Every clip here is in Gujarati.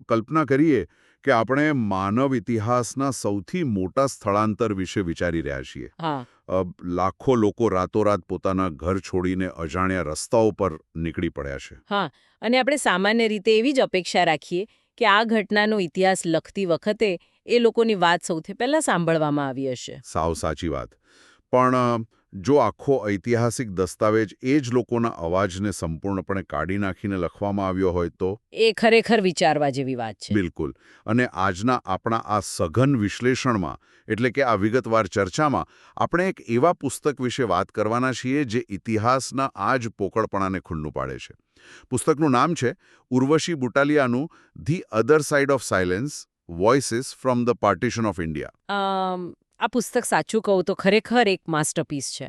કલ્પના કરીએ કે આપણે માનવ ઇતિહાસના સૌથી મોટા સ્થળાંતર વિશે વિચારી રહ્યા છીએ. હા, લાખો લોકો રાતોરાત પોતાના ઘર છોડીને અજાણ્યા રસ્તાઓ પર નીકળી પડ્યા છે. હા. અને આપણે સામાન્ય રીતે એવી જ અપેક્ષા રાખીએ કે આ ઘટનાનો ઇતિહાસ લખતી વખતે એ લોકોની વાત સૌથી પહેલા સાંભળવામાં આવી હશે. સાવ સાચી વાત. પણ જો આખો ઐતિહાસિક દસ્તાવેજ એ જ લોકોના અવાજને સંપૂર્ણપણે કાઢી નાખીને લખવામાં આવ્યો હોય તો? એ ખરેખર વિચારવા જેવી વાત છે. બિલકુલ. અને આજના આપણા આ સઘન વિશ્લેષણમાં, એટલે કે આ વિગતવાર ચર્ચામાં, આપણે એક એવા પુસ્તક વિશે વાત કરવાના છીએ જે ઇતિહાસના આ જ પોકળપણાને ખુલ્લું પાડે છે. પુસ્તકનું નામ છે ઉર્વશી બુટાલિયાનું the other side of silence, voices from the partition of India. આ પુસ્તક સાચું કહું તો ખરેખર એક માસ્ટરપીસ છે.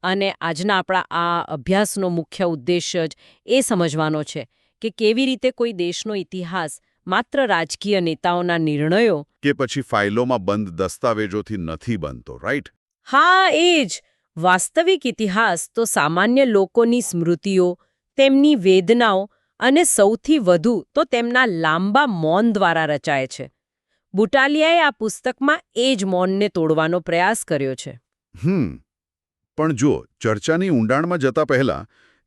અને આજના આપણા આ અભ્યાસનો મુખ્ય ઉદ્દેશ્ય જ એ સમજવાનો છે કે કેવી રીતે કોઈ દેશનો ઇતિહાસ માત્ર રાજકીય નેતાઓના નિર્ણયો કે પછી ફાઇલોમાં બંધ દસ્તાવેજોથી નથી બનતો, રાઈટ? હા, એ જ. વાસ્તવિક ઇતિહાસ તો સામાન્ય લોકોની સ્મૃતિઓ, તેમની વેદનાઓ અને સૌથી વધુ તો તેમના લાંબા મૌન દ્વારા રચાય છે. બુટાલિયાએ આ પુસ્તકમાં એ જ મૌનને તોડવાનો પ્રયાસ કર્યો છે. પણ જો ચર્ચાની ઊંડાણમાં જતા પહેલા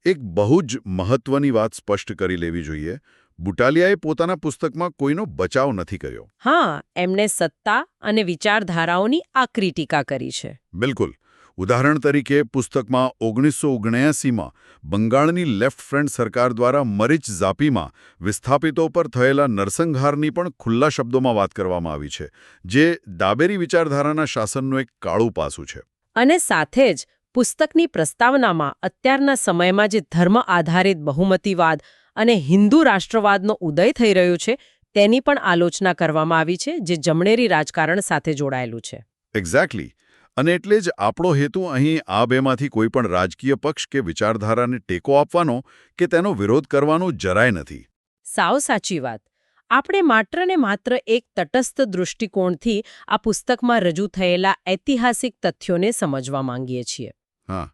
એક બહુ જ મહત્વની વાત સ્પષ્ટ કરી લેવી જોઈએ. બુટાલિયાએ પોતાના પુસ્તકમાં કોઈનો બચાવ નથી કર્યો. હા, એમણે સત્તા અને વિચારધારાઓની આકરી ટીકા કરી છે. બિલકુલ. ઉદાહરણ તરીકે પુસ્તકમાં 1979માં બંગાળની લેફ્ટ ફ્રન્ટ સરકાર દ્વારા મરીચ ઝાપીમાં વિસ્થાપિતો પર થયેલા નરસંહારની પણ ખુલ્લા શબ્દોમાં વાત કરવામાં આવી છે, જે ડાબેરી વિચારધારાના શાસનનું એક કાળું પાસું છે. અને સાથે જ પુસ્તકની પ્રસ્તાવનામાં અત્યારના સમયમાં જે ધર્મ આધારિત બહુમતીવાદ અને હિન્દુ રાષ્ટ્રવાદનો ઉદય થઈ રહ્યો છે તેની પણ આલોચના કરવામાં આવી છે, જે જમણેરી રાજકારણ સાથે જોડાયેલું છે. એક્ઝેક્ટલી. અને એટલે જ આપણો હેતુ અહીં આ બેમાંથી કોઈ પણ રાજકીય પક્ષ કે વિચારધારાને ટેકો આપવાનો કે તેનો વિરોધ કરવાનો જરાય નથી. સાવ સાચી વાત. આપણે માત્ર ને માત્ર એક તટસ્થ દૃષ્ટિકોણથી આ પુસ્તકમાં રજૂ થયેલા ઐતિહાસિક તથ્યોને સમજવા માંગીએ છીએ. હા,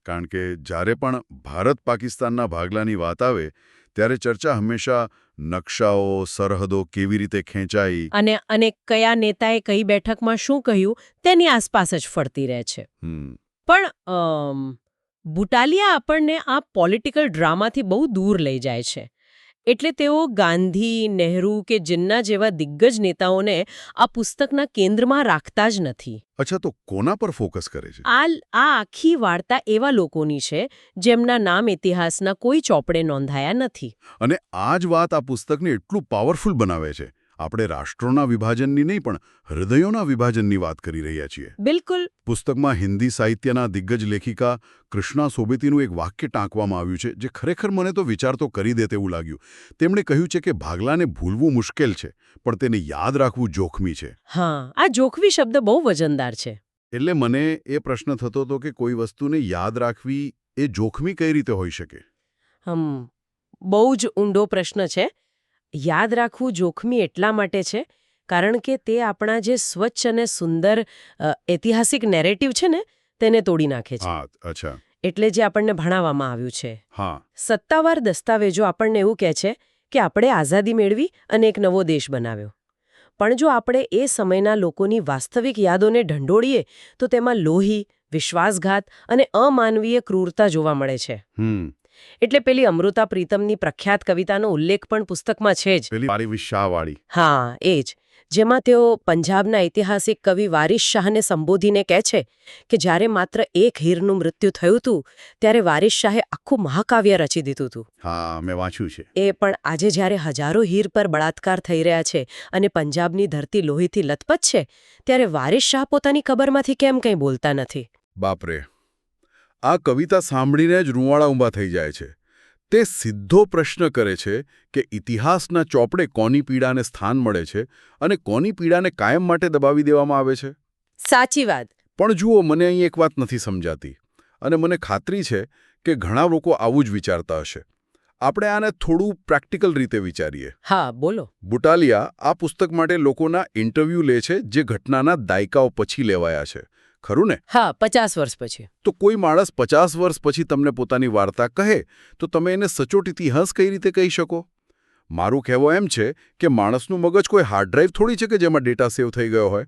કારણ કે જ્યારે પણ ભારત પાકિસ્તાનના ભાગલાની વાત આવે ત્યારે ચર્ચા હંમેશા નકશાઓ, સરહદો કેવી રીતે ખેંચાઈ અને કયા નેતાએ કઈ બેઠકમાં શું કહ્યું તેની આસપાસ જ ફરતી રહે છે. પણ બુટાલિયા આપણને આ પોલિટિકલ ડ્રામાથી બહુ દૂર લઈ જાય છે. એટલે તેઓ ગાંધી, નહેરુ કે જિન્ના જેવા દિગ્ગજ નેતાઓને આ પુસ્તકના કેન્દ્રમાં રાખતા જ નથી. અચ્છા, તો કોના પર ફોકસ કરે છે? આ આખી વાર્તા એવા લોકોની છે જેમના નામ ઇતિહાસના કોઈ ચોપડે નોંધાયા નથી. અને આ જ વાત આ પુસ્તકને એટલું પાવરફુલ બનાવે છે. આપણે રાષ્ટ્રોના વિભાજનની નહીં પણ હૃદયોના વિભાજનની વાત કરી રહ્યા છીએ. બિલકુલ. પુસ્તકમાં હિન્દી સાહિત્યના દિગ્ગજ લેખિકા કૃષ્ણા સોબેતીનું એક વાક્ય ટાંકવામાં આવ્યું છે જે ખરેખર મને તો વિચારતો કરી દે તેવું લાગ્યું. તેમણે કહ્યું છે કે ભાગલાને ભૂલવું મુશ્કેલ છે, પણ તેને યાદ રાખવું જોખમી છે. હા, આ જોખમી શબ્દ બહુ વજનદાર છે. એટલે મને એ પ્રશ્ન થતો હતો કે કોઈ વસ્તુને યાદ રાખવી એ જોખમી કઈ રીતે હોઈ શકે? બહુ જ ઊંડો પ્રશ્ન છે. યાદ રાખવું જોખમી એટલા માટે છે કારણ કે તે આપણા જે સ્વચ્છ અને સુંદર ઐતિહાસિક નેરેટિવ છે ને તેને તોડી નાખે છે. અચ્છા. એટલે જે આપણને ભણાવવામાં આવ્યું છે. હા. સત્તાવાર દસ્તાવેજો આપણને એવું કહે છે કે આપણે આઝાદી મેળવી અને એક નવો દેશ બનાવ્યો. પણ જો આપણે એ સમયના લોકોની વાસ્તવિક યાદોને ઢંઢોળીએ તો તેમાં લોહી, વિશ્વાસઘાત અને અમાનવીય ક્રૂરતા જોવા મળે છે. એટલે પેલી અમૃતા પ્રીતમની પ્રખ્યાત કવિતાનો ઉલ્લેખ પણ પુસ્તકમાં છે જ. પેલી વિશાવાળી. હા, એ જ. જેમાં તેઓ પંજાબના ઐતિહાસિક કવિ વારિસ શાહને સંબોધીને કહે છે કે જ્યારે માત્ર એક હીરનું મૃત્યુ થયું હતું ત્યારે વારિસ શાહે આખું મહાકાવ્ય રચી દીધું હતું. હા, મેં વાંચ્યું છે. એ પણ આજે જ્યારે હજારો હીર પર બળાત્કાર થઈ રહ્યા છે અને પંજાબની ધરતી લોહીથી લથપથ છે ત્યારે વારિસ શાહ પોતાની કબરમાંથી કેમ કંઈ બોલતા નથી? બાપરે, આ કવિતા સાંભળીને જ રૂંવાડા ઊંબા થઈ જાય છે. તે સીધો પ્રશ્ન કરે છે કે ઇતિહાસના ચોપડે કોની પીડાને સ્થાન મળે છે અને કોની પીડાને કાયમ માટે દબાવી દેવામાં આવે છે. સાચી વાત. પણ જુઓ, મને અહીં એક વાત નથી સમજાતી અને મને ખાતરી છે કે ઘણા લોકો આવું જ વિચારતા હશે. આપણે આને થોડું પ્રેક્ટિકલ રીતે વિચારીએ. હા, બોલો. બુટાલિયા આ પુસ્તક માટે લોકોના ઇન્ટરવ્યૂ લે છે જે ઘટનાના દાયકાઓ પછી લેવાયા છે. ખરું ને? હા, 50 વર્ષ પછી. તો કોઈ માણસ 50 વર્ષ પછી તમને પોતાની વાર્તા કહે તો તમે એને સચોટ ઇતિહાસ કઈ રીતે કહી શકો? મારું કહેવું એમ છે કે માણસનું મગજ કોઈ હાર્ડ ડ્રાઈવ થોડી છે કે જેમાં ડેટા સેવ થઈ ગયો હોય.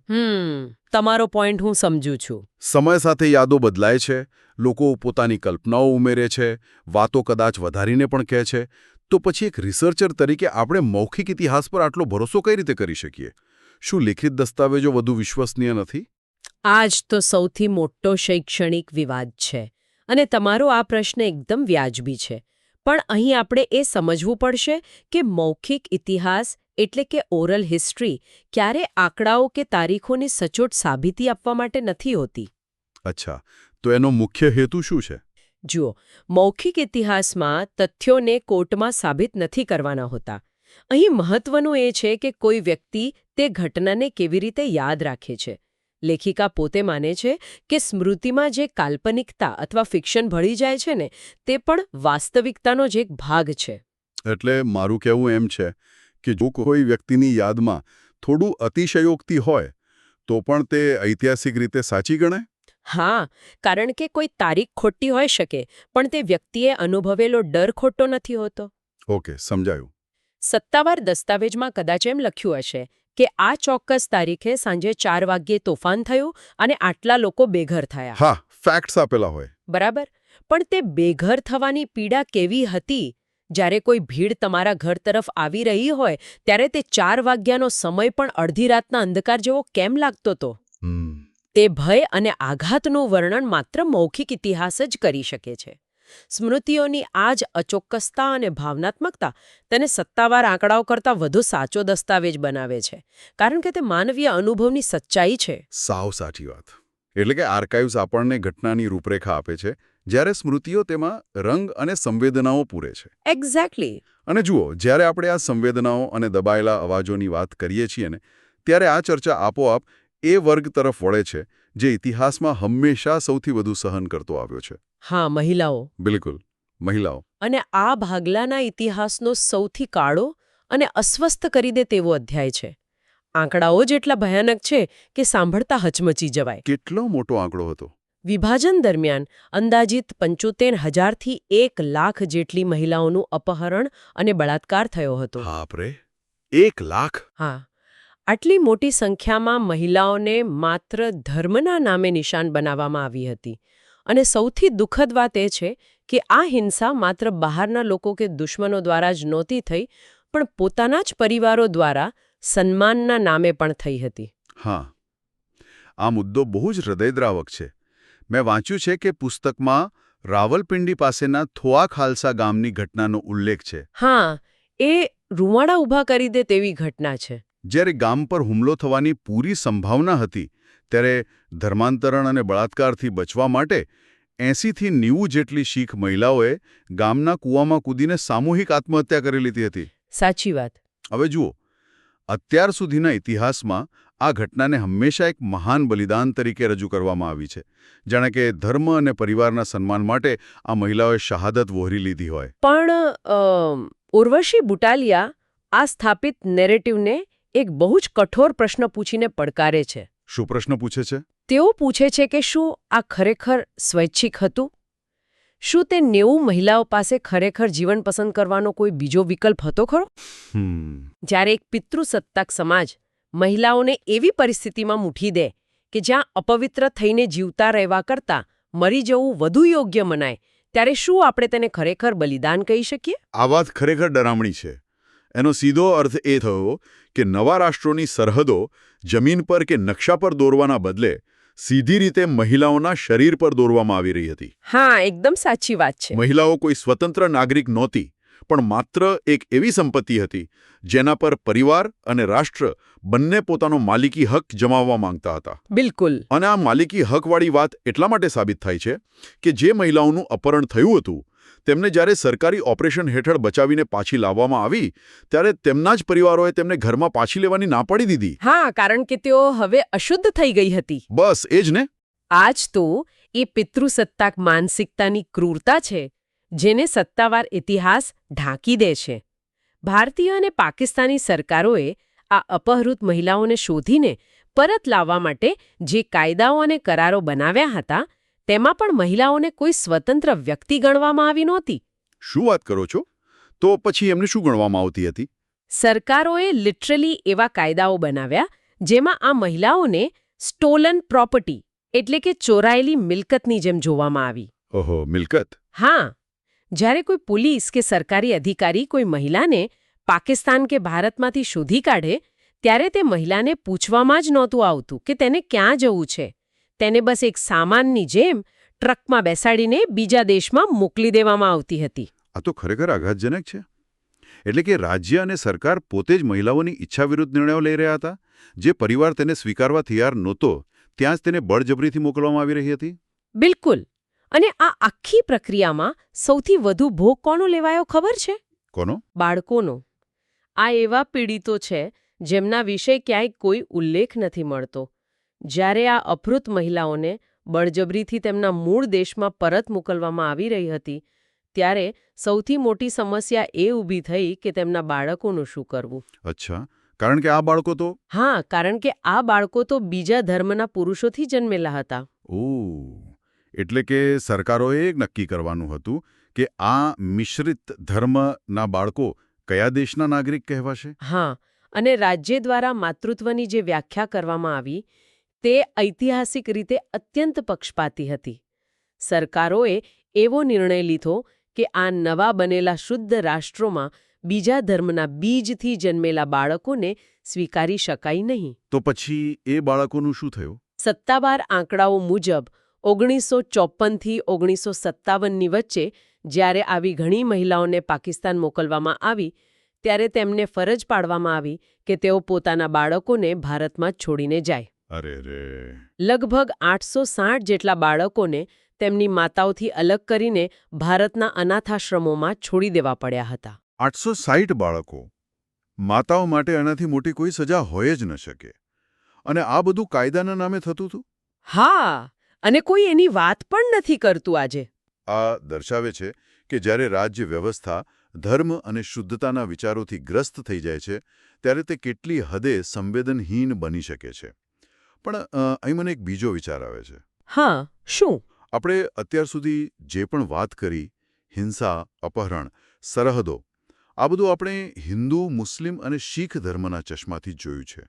તમારો પોઈન્ટ હું સમજુ છું. સમય સાથે યાદો બદલાય છે, લોકો પોતાની કલ્પનાઓ ઉમેરે છે, વાતો કદાચ વધારીને પણ કહે છે. તો પછી એક રિસર્ચર તરીકે આપણે મૌખિક ઇતિહાસ પર આટલો ભરોસો કઈ રીતે કરી શકીએ? શું લેખિત દસ્તાવેજો વધુ વિશ્વસનીય નથી? આ જ તો સૌથી મોટો શૈક્ષણિક વિવાદ છે. અને તમારો આ પ્રશ્ન એકદમ વ્યાજબી છે. પણ અહીં આપણે એ સમજવું પડશે કે મૌખિક ઇતિહાસ એટલે કે ઓરલ હિસ્ટ્રી ક્યારે આંકડાઓ કે તારીખોની સચોટ સાબિતી આપવા માટે નથી હોતી. અચ્છા, તો એનો મુખ્ય હેતુ શું છે? જુઓ, મૌખિક ઇતિહાસમાં તથ્યોને કોર્ટમાં સાબિત નથી કરવાના હોતા. અહીં મહત્વનું એ છે કે કોઈ વ્યક્તિ તે ઘટનાને કેવી રીતે યાદ રાખે છે. લેખિકા પોતે માને છે કે સ્મૃતિમાં જે કાલ્પનિકતા અથવા ફિક્શન ભળી જાય છે ને, તે પણ વાસ્તવિકતાનો જ એક ભાગ છે. એટલે મારું કહેવું એમ છે કે જો કોઈ વ્યક્તિની યાદમાં થોડું અતિશયોક્તિ હોય તો પણ તે ઐતિહાસિક રીતે સાચી ગણાય? હા, કારણ કે કોઈ તારીખ ખોટી હોઈ શકે, પણ તે વ્યક્તિએ અનુભવેલો ડર ખોટો નથી હોતો. ઓકે, સમજાયું. સત્તાવાર દસ્તાવેજમાં કદાચ એમ લખ્યું હશે કે આ ચોક્કસ તારીખે સાંજે 4 વાગ્યે તોફાન થયું અને આટલા લોકો બેઘર થયા. હા, ફેક્ટ્સ આપેલા હોય. બરાબર. પણ તે બેઘર થવાની પીડા કેવી હતી? જ્યારે કોઈ ભીડ તમારા ઘર તરફ આવી રહી હોય ત્યારે તે 4 વાગ્યાનો સમય પણ અડધી રાતના અંધકાર જેવો કેમ લાગતો હતો? તે ભય અને આઘાતનું વર્ણન માત્ર મૌખિક ઇતિહાસ જ કરી શકે છે. સ્મૃતિઓની આ જ અચોક્કસતા અને ભાવનાત્મકતા તેને સત્તાવાર આંકડાઓ કરતાં વધુ સાચો દસ્તાવેજ બનાવે છે, કારણ કે તે માનવીય અનુભવની સચ્ચાઈ છે. સાવ સાચી વાત. એટલે કે આર્કાઇવ્સ આપણને ઘટનાની રૂપરેખા આપે છે, જ્યારે સ્મૃતિઓ તેમાં રંગ અને સંવેદનાઓ પૂરે છે. એક્ઝેક્ટલી. અને જુઓ, જ્યારે આપણે આ સંવેદનાઓ અને દબાયેલા અવાજોની વાત કરીએ છીએ ને, ત્યારે આ ચર્ચા આપોઆપ એ વર્ગ તરફ વળે છે જે ઇતિહાસમાં હંમેશા સૌથી વધુ સહન કરતો આવ્યો છે. હા, મહિલાઓ. બિલકુલ, મહિલાઓ. અને આ ભાગલાના ઇતિહાસનો સૌથી કાળો અને અસ્વસ્થ કરી દે તેવો અધ્યાય છે. આંકડાઓ જેટલા ભયાનક છે કે સાંભળતા હચમચી જવાય. કેટલો મોટો આંકડો હતો! વિભાજન દરમિયાન અંદાજિત 75,000થી 1 લાખ જેટલી મહિલાઓનું અપહરણ અને બળાત્કાર થયો હતો. બાપરે, 1 લાખ! હા, આટલી મોટી સંખ્યામાં મહિલાઓને માત્ર ધર્મના નામે નિશાન બનાવવામાં આવી હતી. અને સૌથી દુઃખદ વાત એ છે કે આ હિંસા માત્ર બહારના લોકો કે દુશ્મનો દ્વારા જ નહોતી થઈ, પણ પોતાના જ પરિવારો દ્વારા સન્માનના નામે પણ થઈ હતી. હા, આ મુદ્દો બહુ જ હૃદયદ્રાવક છે. મેં વાંચ્યું છે કે પુસ્તકમાં રાવલપિંડી પાસેના થોઆ ખાલસા ગામની ઘટનાનો ઉલ્લેખ છે. હા, એ રૂવાડા ઊભા કરી દે તેવી ઘટના છે. જ્યારે ગામ પર હુમલો થવાની પૂરી સંભાવના હતી, ત્યારે ધર્માંતરણ અને બળાત્કારથી બચવા માટે 80થી 90 જેટલી શીખ મહિલાઓએ ગામના કૂવામાં કૂદીને સામૂહિક આત્મહત્યા કરી લીધી હતી. સાચી વાત. હવે જુઓ, અત્યાર સુધીના ઇતિહાસમાં આ ઘટનાને હંમેશા એક મહાન બલિદાન તરીકે રજૂ કરવામાં આવી છે, જાણે કે ધર્મ અને પરિવારના સન્માન માટે આ મહિલાઓએ શહાદત વહોરી લીધી હોય. પણ ઉર્વશી બુટાલિયા આ સ્થાપિત નેરેટિવને એક બહુ જ કઠોર પ્રશ્ન પૂછીને પડકારે છે. શું પ્રશ્ન પૂછે છે? તેઓ પૂછે છે કે શું આ ખરેખર સ્વૈચ્છિક હતું? શું તે 90 મહિલાઓ પાસે ખરેખર જીવન પસંદ કરવાનો કોઈ બીજો વિકલ્પ હતો ખરો? જ્યારે એક પિતૃસત્તાક સમાજ મહિલાઓને એવી પરિસ્થિતિમાં મૂઠી દે કે જ્યાં અપવિત્ર થઈને જીવતા રહેવા કરતાં મરી જવું વધુ યોગ્ય મનાય, ત્યારે શું આપણે તેને ખરેખર બલિદાન કહી શકીએ? આ વાત ખરેખર ડરામણી છે. એનો સીધો અર્થ એ થયો કે નવા રાષ્ટ્રોની સરહદો જમીન પર કે નકશા પર દોરવાના બદલે સીધી રીતે મહિલાઓના શરીર પર દોરવામાં આવી રહી હતી. હા, એકદમ સાચી વાત છે. મહિલાઓ કોઈ સ્વતંત્ર નાગરિક નહોતી, પણ માત્ર એક એવી સંપત્તિ હતી જેના પર પરિવાર અને રાષ્ટ્ર બંને પોતાનો માલિકી હક જમાવવા માંગતા હતા. બિલકુલ. અને આ માલિકી હકવાળી વાત એટલા માટે સાબિત થાય છે કે જે મહિલાઓનું અપહરણ થયું હતું, તેમને જ્યારે સરકારી ઓપરેશન હેઠળ બચાવીને પાછી લાવવામાં આવી, ત્યારે તેમના જ પરિવારોએ તેમને ઘરમાં પાછી લેવાની ના પાડી દીધી. હા, કારણ કે તેઓ હવે અશુદ્ધ થઈ ગઈ હતી. બસ એ જ ને. આ જ તો એ પિતૃસત્તાક માનસિકતાની ક્રૂરતા છે જેને સત્તાવાર ઇતિહાસ ઢાંકી દે છે. ભારતીય અને પાકિસ્તાની સરકારોએ આ અપહૃત મહિલાઓને શોધીને પરત લાવવા માટે જે કાયદાઓ અને કરારો બનાવ્યા હતા, તેમાં પણ મહિલાઓને કોઈ સ્વતંત્ર વ્યક્તિ ગણવામાં આવી નહોતી. શું વાત કરો છો? તો પછી એમને શું ગણવામાં આવતી હતી? સરકારોએ લિટરલી એવા કાયદાઓ બનાવ્યા જેમાં આ મહિલાઓને સ્ટોલન પ્રોપર્ટી એટલે કે ચોરાયેલી મિલકતની જેમ જોવામાં આવી. ઓહો, મિલકત. હા, જ્યારે કોઈ પોલીસ કે સરકારી અધિકારી કોઈ મહિલાને પાકિસ્તાન કે ભારતમાંથી શોધી કાઢે ત્યારે તે મહિલાને પૂછવામાં જ નહોતું આવતું કે તેને ક્યાં જવું છે. તેને બસ એક સામાનની જેમ ટ્રકમાં બેસાડીને બીજા દેશમાં મોકલી દેવામાં આવતી હતી. આ તો ખરેખર આઘાતજનક છે. એટલે કે રાજ્ય અને સરકાર પોતે જ મહિલાઓની ઈચ્છા વિરુદ્ધ નિર્ણયો લઈ રહ્યા હતા. જે પરિવાર તેને સ્વીકારવા તૈયાર નહોતો ત્યાં જ તેને બળજબરીથી મોકલવામાં આવી રહી હતી. બિલકુલ. અને આ આખી પ્રક્રિયામાં સૌથી વધુ ભોગ કોનો લેવાયો ખબર છે? કોનો? બાળકોનો. આ એવા પીડિતો છે જેમના વિશે ક્યાંય કોઈ ઉલ્લેખ નથી મળતો. જ્યારે આ અપહૃત મહિલાઓને બળજબરીથી તેમના મૂળ દેશમાં પરત મોકલવામાં આવી રહી હતી ત્યારે સૌથી મોટી સમસ્યા એ ઊભી થઈ કે તેમના બાળકોનું શું કરવું. અચ્છા, કારણ કે આ બાળકો તો હા, કારણ કે આ બાળકો તો બીજા ધર્મના પુરુષોથી જન્મેલા હતા. ઓહ, એટલે કે સરકારોએ નક્કી કરવાનું હતું કે આ મિશ્રિત ધર્મના બાળકો કયા દેશના નાગરિક કહેવાશે. હા, અને રાજ્ય દ્વારા માતૃત્વની જે વ્યાખ્યા કરવામાં આવી તે ઐતિહાસિક રીતે અત્યંત પક્ષપાતી હતી. સરકારોએ એવો નિર્ણય લીધો કે આ નવા બનેલા શુદ્ધ રાષ્ટ્રોમાં બીજા ધર્મના બીજથી જન્મેલા બાળકોને સ્વીકારી શકાય નહીં. તો પછી એ બાળકોનું શું થયું? સત્તાવાર આંકડાઓ મુજબ 1954થી 1957ની વચ્ચે જ્યારે આવી ઘણી મહિલાઓને પાકિસ્તાન મોકલવામાં આવી ત્યારે તેમને ફરજ પાડવામાં આવી કે તેઓ પોતાના બાળકોને ભારતમાં છોડીને જાય. અરે રે. લગભગ 860 જેટલા બાળકોને તેમની માતાઓથી અલગ કરીને ભારતના અનાથાશ્રમોમાં છોડી દેવા પડ્યા હતા. 860 બાળકો. માતાઓ માટે આનાથી મોટી કોઈ સજા હોય જ ન શકે. અને આ બધું કાયદાના નામે થતું હતું? હા, અને કોઈ એની વાત પણ નથી કરતું આજે. આ દર્શાવે છે કે જ્યારે રાજ્ય વ્યવસ્થા ધર્મ અને શુદ્ધતાના વિચારોથી ગ્રસ્ત થઈ જાય છે ત્યારે તે કેટલી હદે સંવેદનહીન બની શકે છે. પણ અહીં મને એક બીજો વિચાર આવે છે. હા, શું? આપણે અત્યાર સુધી જે પણ વાત કરી, હિંસા, અપહરણ, સરહદો, આ બધું આપણે હિન્દુ, મુસ્લિમ અને શીખ ધર્મના ચશ્માથી જોયું છે.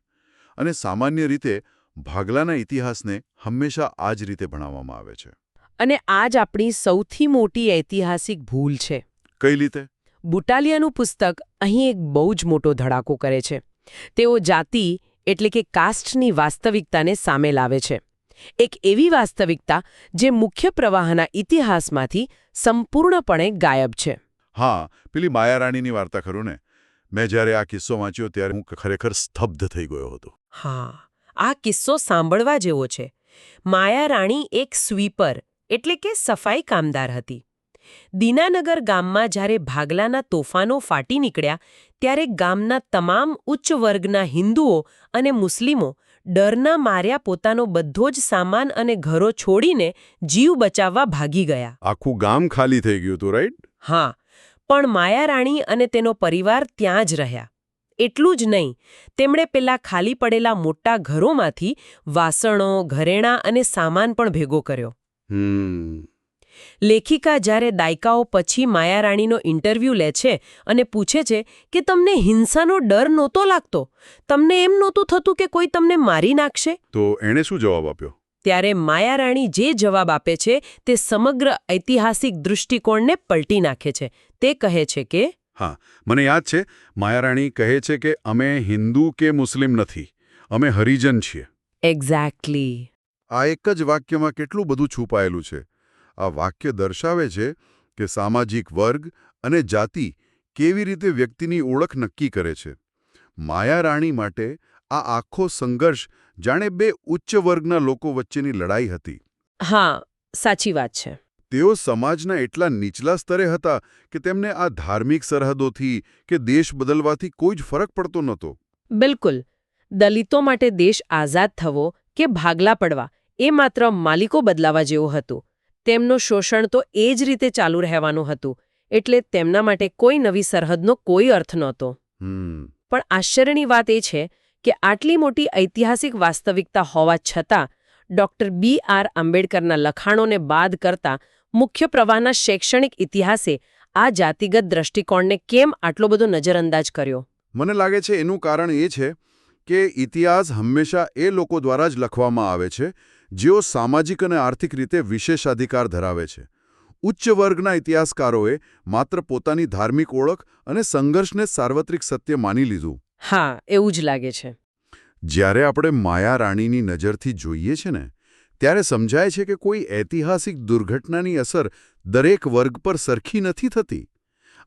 અને સામાન્ય રીતે ભાગલાના ઇતિહાસને હંમેશા આ જ રીતે ભણાવવામાં આવે છે. અને આ જ આપણી સૌથી મોટી ઐતિહાસિક ભૂલ છે. કઈ રીતે? બુટાલિયાનું પુસ્તક અહીં એક બહુ જ મોટો ધડાકો કરે છે. તેઓ જાતિ એટલે કે કાસ્ટની વાસ્તવિકતાને સામે લાવે છે. એક એવી વાસ્તવિકતા જે મુખ્ય પ્રવાહના ઇતિહાસમાંથી સંપૂર્ણપણે ગાયબ છે. હા, પેલી માયારાણીની વાર્તા ખરું ને? મેં જ્યારે આ કિસ્સો વાંચ્યો ત્યારે હું ખરેખર સ્તબ્ધ થઈ ગયો હતો. હા, આ કિસ્સો સાંભળવા જેવો છે. માયારાણી એક સ્વીપર એટલે કે સફાઈ કામદાર હતી. દીનાનગર ગામમાં જ્યારે ભાગલાના તોફાનો ફાટી નીકળ્યા ત્યારે ગામના તમામ ઉચ્ચ વર્ગના હિન્દુઓ અને મુસ્લિમો ડરના માર્યા પોતાનો બધો જ સામાન અને ઘરો છોડીને જીવ બચાવવા ભાગી ગયા. આખું ગામ ખાલી થઈ ગયું હતું, રાઈટ? હા, પણ માયારાણી અને તેનો પરિવાર ત્યાં જ રહ્યા. એટલું જ નહીં, તેમણે પેલા ખાલી પડેલા મોટા ઘરોમાંથી વાસણો, ઘરેણાં અને સામાન પણ ભેગો કર્યો. લેખિકા જ્યારે દાયકાઓ પછી માયારાણીનો ઇન્ટરવ્યૂ લે છે અને પૂછે છે કે તમને હિંસાનો ડર નહોતો લાગતો, તમને એમ નહોતું થતું કે કોઈ તમને મારી નાખશે? તો એણે શું જવાબ આપ્યો? ત્યારે માયારાણી જે જવાબ આપે છે તે સમગ્ર ઐતિહાસિક દૃષ્ટિકોણને પલટી નાખે છે. તે કહે છે કે હા, મને યાદ છે. માયારાણી કહે છે કે અમે હિન્દુ કે મુસ્લિમ નથી, અમે હરિજન છીએ. એક્ઝેક્ટલી. આ એક જ વાક્યમાં કેટલું બધું છુપાયેલું છે. આ વાક્ય દર્શાવે છે કે સામાજિક વર્ગ અને જાતિ કેવી રીતે વ્યક્તિની ઓળખ નક્કી કરે છે. માયારાણી માટે આ આખો સંઘર્ષ જાણે બે ઉચ્ચ વર્ગના લોકો વચ્ચેની લડાઈ હતી. હા, સાચી વાત છે. તેઓ સમાજના એટલા નીચલા સ્તરે હતા કે તેમને આ ધાર્મિક સરહદોથી કે દેશ બદલવાથી કોઈ જ ફરક પડતો નહોતો. બિલકુલ. દલિતો માટે દેશ આઝાદ થવો કે ભાગલા પડવા એ માત્ર માલિકો બદલાવા જેવું હતું. તેમનું શોષણ તો એ જ રીતે ચાલુ રહેવાનું હતું. એટલે તેમના માટે કોઈ નવી સરહદનો કોઈ અર્થ નહોતો. પણ આશ્ચર્યની વાત એ છે કે આટલી મોટી ઐતિહાસિક વાસ્તવિકતા હોવા છતાં ડૉક્ટર B.R. આંબેડકરના લખાણોને બાદ કરતા મુખ્ય પ્રવાહના શૈક્ષણિક ઇતિહાસે આ જાતિગત દ્રષ્ટિકોણને કેમ આટલો બધો નજરઅંદાજ કર્યો? મને લાગે છે એનું કારણ એ છે કે ઇતિહાસ હંમેશા એ લોકો દ્વારા જ લખવામાં આવે છે જેઓ સામાજિક અને આર્થિક રીતે વિશેષાધિકાર ધરાવે છે. ઉચ્ચ વર્ગના ઇતિહાસકારોએ માત્ર પોતાની ધાર્મિક ઓળખ અને સંઘર્ષને સાર્વત્રિક સત્ય માની લીધું. હા, એવું જ લાગે છે. જ્યારે આપણે માયા રાણીની નજરથી જોઈએ છે ને ત્યારે સમજાય છે કે કોઈ ઐતિહાસિક દુર્ઘટનાની અસર દરેક વર્ગ પર સરખી નથી થતી.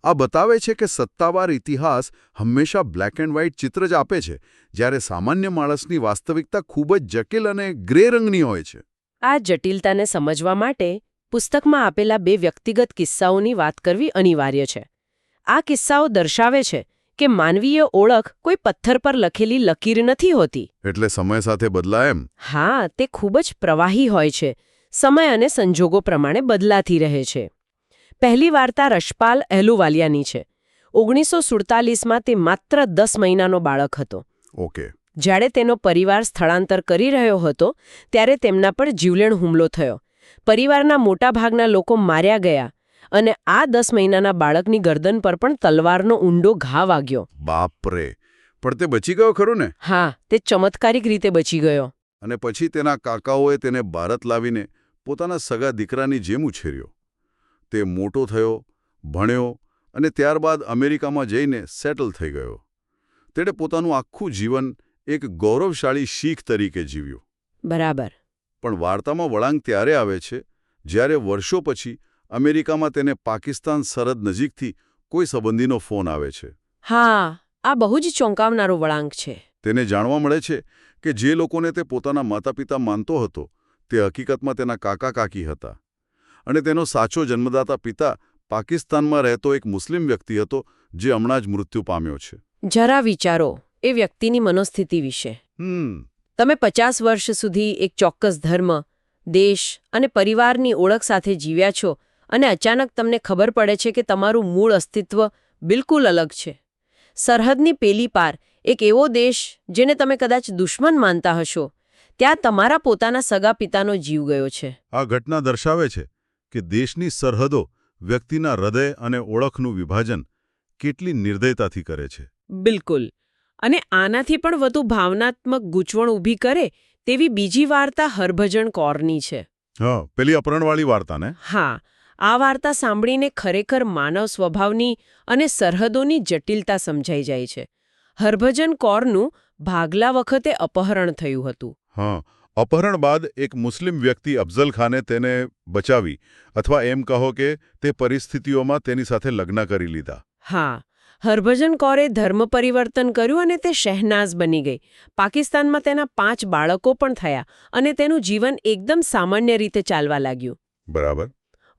આ બતાવે છે કે સત્તાવાર ઇતિહાસ હંમેશા બ્લેક એન્ડ વ્હાઇટ ચિત્ર જ આપે છે, જ્યારે સામાન્ય માણસની વાસ્તવિકતા ખૂબ જ જટિલ અને ગ્રે રંગની હોય છે. આ જટિલતાને સમજવા માટે પુસ્તકમાં આપેલા 2 વ્યક્તિગત કિસ્સાઓની વાત કરવી અનિવાર્ય છે. આ કિસ્સાઓ દર્શાવે છે કે માનવીય ઓળખ કોઈ પથ્થર પર લખેલી લકીર નથી હોતી. એટલે સમય સાથે બદલાય એમ. હા, તે ખૂબ જ પ્રવાહી હોય છે. સમય અને સંજોગો પ્રમાણે બદલાતી રહે છે. પહેલી વાર્તા રશપાલ અહેલુવાલિયાની છે. 1947માં તે માત્ર 10 મહિનાનો બાળક હતો. ઓકે. જ્યારે તેનો પરિવાર સ્થળાંતર કરી રહ્યો હતો ત્યારે તેમના પર જીવલેણ હુમલો થયો. પરિવારના મોટાભાગના લોકો માર્યા ગયા અને આ 10 મહિનાના બાળકની ગરદન પર પણ તલવારનો ઊંડો ઘા વાગ્યો. બાપરે! પણ તે બચી ગયો ખરો ને? હા, તે ચમત્કારિક રીતે બચી ગયો. અને પછી તેના કાકાઓએ તેને ભારત લાવીને પોતાના સગા દીકરાની જેમ ઉછેર્યો. તે મોટો થયો, ભણ્યો અને ત્યારબાદ અમેરિકામાં જઈને સેટલ થઈ ગયો. તેણે પોતાનું આખું જીવન એક ગૌરવશાળી શીખ તરીકે જીવ્યું. બરાબર. પણ વાર્તામાં વળાંક ત્યારે આવે છે જ્યારે વર્ષો પછી અમેરિકામાં તેને પાકિસ્તાન સરહદ નજીકથી કોઈ સંબંધીનો ફોન આવે છે. હા, આ બહુ જ ચોંકાવનારો વળાંક છે. તેને જાણવા મળે છે કે જે લોકોને તે પોતાના માતાપિતા માનતો હતો તે હકીકતમાં તેના કાકા-કાકી હતા. અને તેનો સાચો જન્મદાતા પિતા પાકિસ્તાનમાં રહેતો એક મુસ્લિમ વ્યક્તિ હતો જે હમણાં જ મૃત્યુ પામ્યો છે. જરા વિચારો એ વ્યક્તિની મનોસ્થિતિ વિશે. તમે 50 વર્ષ સુધી એક ચોક્કસ ધર્મ, દેશ અને પરિવારની ઓળખ સાથે જીવ્યા છો અને અચાનક તમને ખબર પડે છે કે તમારું મૂળ અસ્તિત્વ બિલકુલ અલગ છે. સરહદની પેલી પાર એક એવો દેશ જેને તમે કદાચ દુશ્મન માનતા હશો, ત્યાં તમારા પોતાના સગા પિતાનો જીવ ગયો છે. આ ઘટના દર્શાવે છે કે દેશની સરહદો વ્યક્તિના હૃદય અને ઓળખનું વિભાજન કેટલી નિર્દયતાથી કરે છે. બિલકુલ. અને આનાથી પણ વધુ ભાવનાત્મક ગૂંચવણ ઊભી કરે તેવી બીજી વાર્તા હરભજન કૌરની છે. હા, પેલી અપહરણવાળી વાર્તા ને? હા, આ વાર્તા સાંભળીને ખરેખર માનવ સ્વભાવની અને સરહદોની જટિલતા સમજાઈ જાય છે. હરભજન કૌરનું ભાગલા વખતે અપહરણ થયું હતું. હા, અપહરણ બાદ એક મુસ્લિમ વ્યક્તિ અફઝલ ખાને તેને બચાવી, અથવા એમ કહો કે તે પરિસ્થિતિઓમાં તેની સાથે લગ્ન કરી લીધા. હા, હરભજન કૌરે ધર્મ પરિવર્તન કર્યું અને તે શહેનાઝ બની ગઈ. પાકિસ્તાનમાં તેના 5 બાળકો પણ થયા અને તેનું જીવન એકદમ સામાન્ય રીતે ચાલવા લાગ્યું. બરાબર.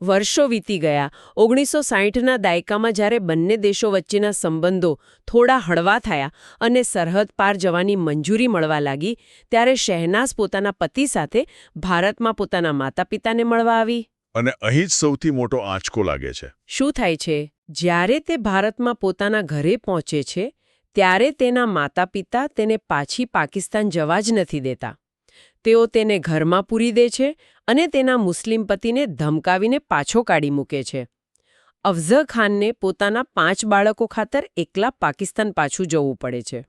વર્ષો વીતી ગયા. 1960ના દાયકામાં જ્યારે બંને દેશો વચ્ચેના સંબંધો થોડા હળવા થયા અને સરહદ પાર જવાની મંજૂરી મળવા લાગી, ત્યારે શહેનાઝ પોતાના પતિ સાથે ભારતમાં પોતાના માતા-પિતાને મળવા આવી. અને અહીં જ સૌથી મોટો આંચકો લાગે છે. શું થાય છે? જ્યારે તે ભારતમાં પોતાના ઘરે પહોંચે છે ત્યારે તેના માતા-પિતા તેને પાછી પાકિસ્તાન જવા જ નથી દેતા. તેઓ તેને ઘરમાં પૂરી દે છે અને તેના મુસ્લિમ પતિને ધમકાવીને પાછો કાઢી મૂકે છે. અફઝલ ખાનને પોતાના 5 બાળકો ખાતર એકલા પાકિસ્તાન પાછું જવું પડે છે.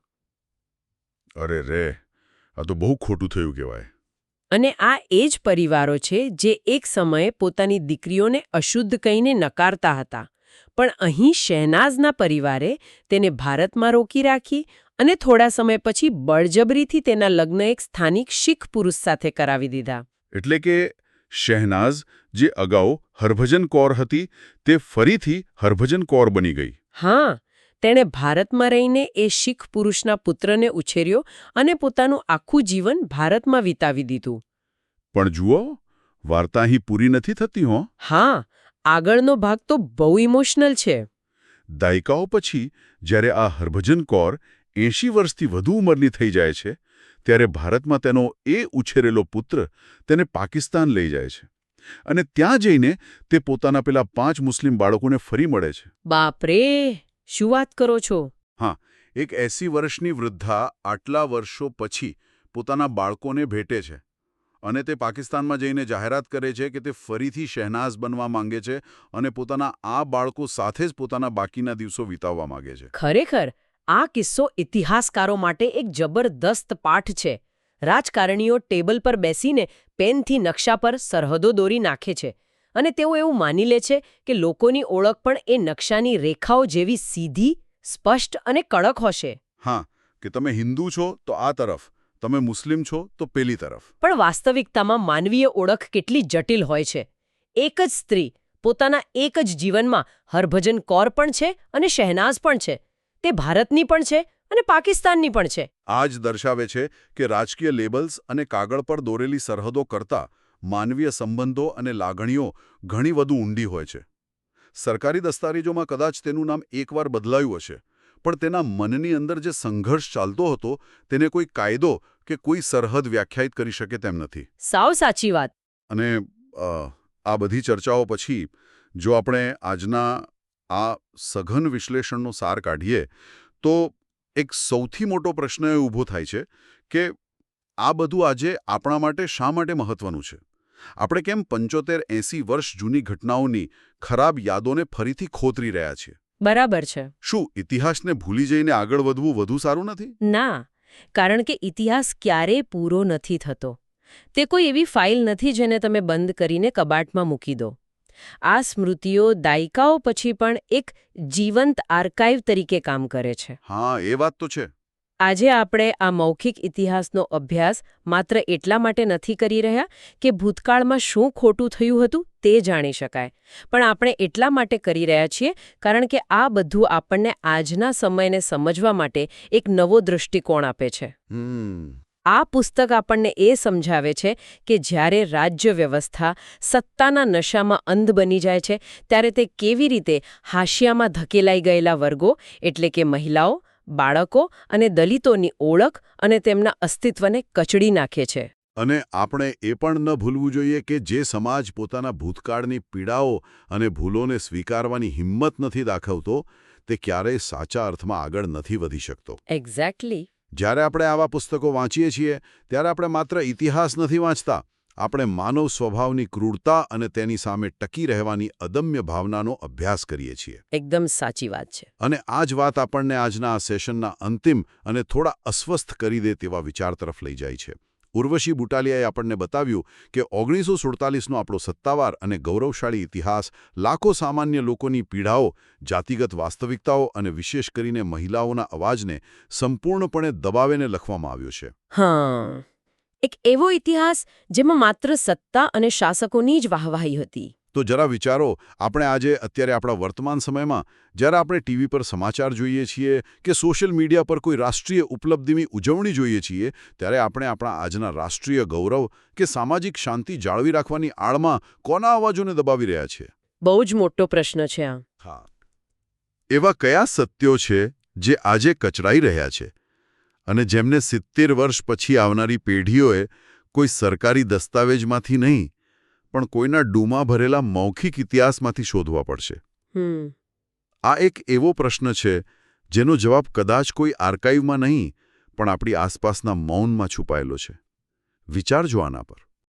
અરે રે, આ તો બહુ ખોટું થયું કહેવાય. અને આ એ જ પરિવારો છે જે એક સમયે પોતાની દીકરીઓને અશુદ્ધ કહીને નકારતા હતા. પણ અહીં શહેનાઝના પરિવારે તેને ભારતમાં રોકી રાખી અને થોડા સમય પછી બળજબરીથી તેના લગ્ન એક સ્થાનિક શીખ પુરુષ સાથે કરાવી દીધા. એટલે કે શહેનાઝ, જે અગાઉ હરભજન કૌર હતી, તે ફરીથી હરભજન કૌર બની ગઈ. હા, તેણે ભારતમાં રહીને એ શીખ પુરુષના પુત્રને ઉછેર્યો અને પોતાનું આખું જીવન ભારતમાં વિતાવી દીધું. પણ જુઓ, વાર્તા અહીં પૂરી નથી થતી હો. હા, આગળનો ભાગ તો બહુ ઇમોશનલ છે. દાયકાઓ પછી જ્યારે આ હરભજન કૌર 80 વર્ષથી વધુ ઉંમરની થઈ જાય છે, ત્યારે ભારતમાં તેનો એ ઉછેરેલો પુત્ર તેને પાકિસ્તાન લઈ જાય છે. અને ત્યાં જઈને તે પોતાના પેલા 5 મુસ્લિમ બાળકોને ફરી મળે છે. બાપરે, શું વાત કરો છો? હા, એક 80 વર્ષની વૃદ્ધા આટલા વર્ષો પછી પોતાના બાળકોને ભેટે છે અને તે પાકિસ્તાનમાં જઈને જાહેરાત કરે છે કે તે ફરીથી શહેનાઝ બનવા માંગે છે અને પોતાના આ બાળકો સાથે જ પોતાના બાકીના દિવસો વિતાવવા માંગે છે. ખરેખર આ કિસ્સો ઇતિહાસકારો માટે એક જબરદસ્ત પાઠ છે. રાજકારણીઓ ટેબલ પર બેસીને પેનથી નકશા પર સરહદો દોરી નાખે છે અને તેઓ એવું માની લે છે કે લોકોની ઓળખ પણ એ નકશાની રેખાઓ જેવી સીધી, સ્પષ્ટ અને કડક હશે. હા, કે તમે હિન્દુ છો તો આ તરફ, તમે મુસ્લિમ છો તો પેલી તરફ. પણ વાસ્તવિકતામાં માનવીય ઓળખ કેટલી જટિલ હોય છે. એક જ સ્ત્રી પોતાના એક જ જીવનમાં હરભજન કૌર પણ છે અને શહેનાઝ પણ છે. તે ભારતની પણ છે અને પાકિસ્તાનની પણ છે. આ જ દર્શાવે છે કે રાજકીય લેબલ્સ અને કાગળ પર દોરેલી સરહદો કરતાં માનવીય સંબંધો અને લાગણીઓ ઘણી વધુ ઊંડી હોય છે. સરકારી દસ્તાવેજોમાં કદાચ તેનું નામ એકવાર બદલાયું હશે, પણ તેના મનની અંદર જે સંઘર્ષ ચાલતો હતો તેને કોઈ કાયદો કે કોઈ સરહદ વ્યાખ્યાયિત કરી શકે તેમ નથી. સાવ સાચી વાત. અને આ બધી ચર્ચાઓ પછી જો આપણે આજના આ સઘન વિશ્લેષણનો સાર કાઢીએ તો એક સૌથી મોટો પ્રશ્ન એ ઊભો થાય છે કે આ બધું આજે આપણા માટે શા માટે મહત્વનું છે? આપણે કેમ 75-80 વર્ષ જૂની ઘટનાઓની ખરાબ યાદોને ફરીથી ખોતરી રહ્યા છીએ? બરાબર છે. શું ઇતિહાસને ભૂલી જઈને આગળ વધવું વધુ સારું નથી? ના, કારણ કે ઇતિહાસ ક્યારેય પૂરો નથી થતો. તે કોઈ એવી ફાઇલ નથી જેને તમે બંધ કરીને કબાટમાં મૂકી દો. આ સ્મૃતિઓ દાયકાઓ પછી પણ એક જીવંત આર્કાઇવ તરીકે કામ કરે છે. હા, એ વાત તો છે. આજે આપણે આ મૌખિક ઇતિહાસનો અભ્યાસ માત્ર એટલા માટે નથી કરી રહ્યા કે ભૂતકાળમાં શું ખોટું થયું હતું તે જાણી શકાય, પણ આપણે એટલા માટે કરી રહ્યા છીએ કારણ કે આ બધું આપણને આજના સમયને સમજવા માટે એક નવો દૃષ્ટિકોણ આપે છે. આ પુસ્તક આપણને એ સમજાવે છે કે જ્યારે રાજ્ય વ્યવસ્થા સત્તાના નશામાં અંધ બની જાય છે ત્યારે તે કેવી રીતે હાશિયામાં ધકેલાઈ ગયેલા વર્ગો એટલે કે મહિલાઓ, બાળકો અને દલિતોની ઓળખ અને તેમના અસ્તિત્વને કચડી નાખે છે. અને આપણે એ પણ ન ભૂલવું જોઈએ કે જે સમાજ પોતાના ભૂતકાળની પીડાઓ અને ભૂલોને સ્વીકારવાની હિંમત નથી દાખવતો તે ક્યારેય સાચા અર્થમાં આગળ નથી વધી શકતો. એક્ઝેક્ટલી. જ્યારે આપણે આવા પુસ્તકો વાંચીએ છીએ ત્યારે આપણે માત્ર ઇતિહાસ નથી વાંચતા, આપણે માનવ સ્વભાવની ક્રૂરતા અને તેની સામે ટકી રહેવાની અદમ્ય ભાવનાનો અભ્યાસ કરીએ છીએ. એકદમ સાચી વાત છે. અને આ જ વાત આપણને આજના આ સેશનના અંતિમ અને થોડા અસ્વસ્થ કરી દે તેવા વિચાર તરફ લઈ જાય છે. ઉર્વશી બુટાલિયાએ આપણને બતાવ્યું કે 1947નો આપણો સત્તાવાર અને ગૌરવશાળી ઇતિહાસ લાખો સામાન્ય લોકોની પીડાઓ, જાતિગત વાસ્તવિકતાઓ અને વિશેષ કરીને મહિલાઓના અવાજને સંપૂર્ણપણે દબાવીને લખવામાં આવ્યો છે. હા, એક એવો ઇતિહાસ જેમાં માત્ર સત્તા અને શાસકોની જ વાહવાહી હતી. તો જરા વિચારો, આપણે આજે અત્યારે આપણા વર્તમાન સમયમાં જ્યારે આપણે ટીવી પર સમાચાર જોઈએ છીએ કે સોશિયલ મીડિયા પર કોઈ રાષ્ટ્રીય ઉપલબ્ધિની ઉજવણી જોઈએ છીએ ત્યારે આપણે આપણા આજના રાષ્ટ્રીય ગૌરવ કે સામાજિક શાંતિ જાળવી રાખવાની આડમાં કોના અવાજોને દબાવી રહ્યા છીએ? બહુ જ મોટો પ્રશ્ન છે આ. હા, એવા કયા સત્યો છે જે આજે કચડાઈ રહ્યા છે અને જેમને 70 વર્ષ પછી આવનારી પેઢીઓએ કોઈ સરકારી દસ્તાવેજમાંથી નહીં પણ કોઈના ડૂમા ભરેલા મૌખિક ઇતિહાસમાંથી શોધવા પડશે? આ એક એવો પ્રશ્ન છે જેનો જવાબ કદાચ કોઈ આર્કાઇવમાં નહીં પણ આપણી આસપાસના મૌનમાં છુપાયેલો છે. વિચારજો આના પર.